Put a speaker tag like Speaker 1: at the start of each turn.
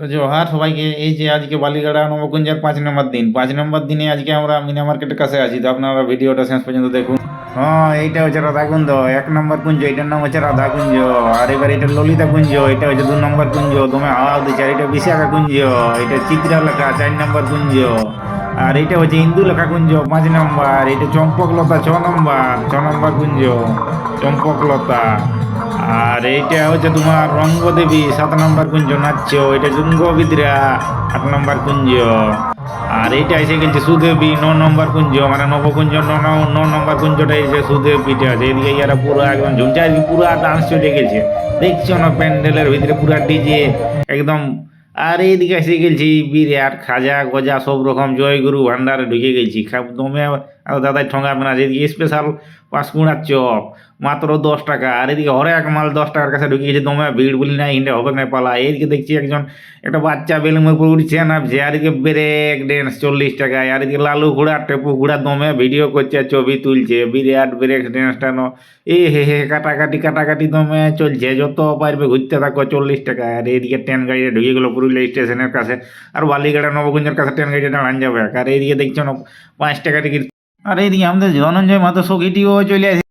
Speaker 1: তো জোহার সবাইকে। এই যে আজকে বালিগাড়া নবকুঞ্জের 5 নম্বর দিন, 5 নম্বর দিনে আজকে আমরা মিনা মার্কেটের কাছে আছি। তো আপনারা ভিডিওটা শেষ পর্যন্ত দেখুন। হ্যাঁ, এইটা হচ্ছে রাধাকুঞ্জ, 1 নম্বর কুঞ্জ। এটার নাম হচ্ছে রাধাকুঞ্জ। আর এবার এটা ললিতা কুঞ্জ, এটা হচ্ছে 2 নম্বর কুঞ্জ। তুমি হাওয়া দিচ্ছে। আর এটা বিশাখা কুঞ্জ, এটা চিত্রালেখা 4 নম্বর কুঞ্জ। আর এটা হচ্ছে ইন্দুলেখা কুঞ্জ 5 নম্বর। এটা চম্পকলতা 6 নম্বর কুঞ্জ, চম্পকলতা। আর এইটা হচ্ছে তোমার রঙ্গদেবী 7 নম্বর কুঞ্জ নাচ্য। এটা জুঙ্গবিদ্রা 8 নম্বর কুঞ্জ। আর এইটা এসে গেছে সুদেবী 9 নম্বর কুঞ্জ, মানে নবকুঞ্জ 9 নম্বর কুঞ্জটা এসে সুদেবীটা আছে। এদিকে ইয়ারা পুরো একদম ঝুমছে, আজকে পুরো ডান্স চলে গেছে। দেখছো না প্যান্ডেলের ভিতরে পুরো ডিজে একদম। আর এইদিকে এসে গেছি বিরাট খাজা গজা সব রকম জয়গুরু ভান্ডারে ঢুকে গেছি। দমে আর দাদাই ঠঙ্গাবে না। যেদিকে স্পেশাল পাঁশকুড়ার চপ মাত্র 10 টাকা। আর এদিকে হরেক মাল 10 টাকার কাছে ঢুকে গেছে। দমে ভিড় বলি না, হিন্ডে হবে না পালা। এইদিকে দেখছি একজন একটা বাচ্চা বেলুমের উপর উঠছে নামছে। আর এদিকে ব্রেক ড্যান্স 40 টাকায়। আর এদিকে লালু ঘোড়া টেপু ঘোড়া দমে ভিডিও করছে, ছবি তুলছে। বিরাট ব্রেক ড্যান্সটা এ হে হে কাটাকাটি কাটাকাটি দমে চলছে। যত পারবে ঘুরতে থাকো 40 টাকায়। আর এদিকে ট্রেন গাড়িটা ঢুকে গেলো পুরুলিয়া স্টেশনের কাছে। আর বালিগাড়া নবকুঞ্জের কাছে ট্রেন গাড়িটা দাঁড়ান যাবে। আর এইদিকে দেখছো না 5 টাকা টিকিট। আর এইদিকে আমাদের ধনঞ্জয় মাতো সখীটিও চলে আসে।